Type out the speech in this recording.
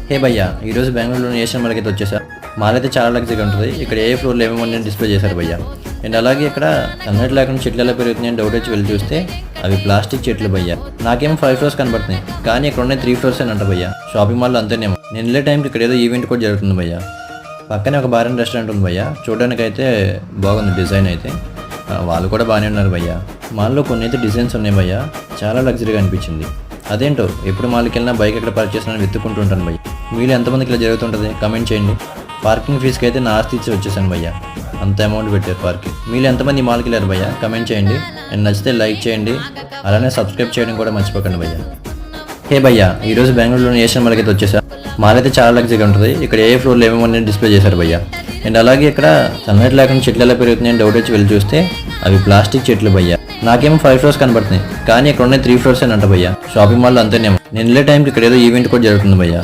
హే భయ్యా, ఈరోజు బెంగళూరులోని ఏషియన్ మాల్కి అయితే వచ్చేసా. మాల్ అయితే చాలా లగ్జరీగా ఉంటుంది. ఇక్కడ ఏ ఫ్లోర్లో ఏమేమి డిస్ప్లే చేశారు భయ్యా. అండ్ అలాగే ఇక్కడ సన్లైట్ లేకుండా చెట్లు ఎలా పెరుగుతున్నాయని డౌట్ వచ్చి వెళ్ళి చూస్తే అవి ప్లాస్టిక్ చెట్లు భయ్యా. నాకేమో 5 ఫ్లోర్స్ కనబడుతున్నాయి, కానీ ఇక్కడ ఉన్నాయి 3 ఫ్లోర్స్ అని అంట భయ్యా. షాపింగ్ మాల్లో అంతేనేమో. నేను వెళ్ళే టైంకి ఇక్కడ ఏదో ఈవెంట్ కూడా జరుగుతుంది భయ్యా. పక్కనే ఒక బార్ అండ్ రెస్టారెంట్ ఉంది భయ్యా. చూడడానికి అయితే బాగుంది డిజైన్ అయితే. వాళ్ళు కూడా బాగానే ఉన్నారు భయ్యా. మాల్లో కొన్ని అయితే డిజైన్స్ ఉన్నాయి భయ్యా, చాలా లగ్జరీగా అనిపించింది. అదేంటో ఎప్పుడు మాల్కి వెళ్ళినా బైక్ ఎక్కడ పార్క్ చేసినా వెతుక్కుంటూ ఉంటాను భయ్య. మీలో ఎంతమందికి ఇలా జరుగుతుంటుంది కామెంట్ చేయండి. పార్కింగ్ ఫీజుకి అయితే నా ఆస్తి ఇచ్చి వచ్చేసాను భయ్య, అంత అమౌంట్ పెట్టారు పార్కింగ్. మీలో ఎంతమంది మాల్కి వెళ్ళారు భయ్య కామెంట్ చేయండి. అండ్ నచ్చితే లైక్ చేయండి, అలానే సబ్స్క్రైబ్ చేయడం కూడా మర్చిపోకండి భయ్య. హే భయ్యా, ఈరోజు బెంగళూరులోని ఏషియన్ మాల్కి అయితే వచ్చేసా. మాల్ అయితే చాలా లగ్జరీగా ఉంటుంది. ఇక్కడ ఏ ఫ్లోర్లో ఏమేమి డిస్ప్లే చేశారు భయ్య. అండ్ అలాగే ఇక్కడ సన్లైట్ లేకుండా చెట్లు ఎలా పెరుగుతున్నాయని డౌట్ వచ్చి వెళ్ళి చూస్తే అవి ప్లాస్టిక్ చెట్లు భయ్య. నాకేమో 5 ఫ్లోర్స్ కనబడుతున్నాయి, కానీ ఇక్కడ ఉన్నాయి 3 ఫ్లోర్స్ అని అంట భయ్యా. షాపింగ్ మాల్లో అంతేనేమో. నేను వెళ్ళే టైంకి ఇక్కడ ఏదో ఈవెంట్ కూడా జరుగుతుంది భయ్యా.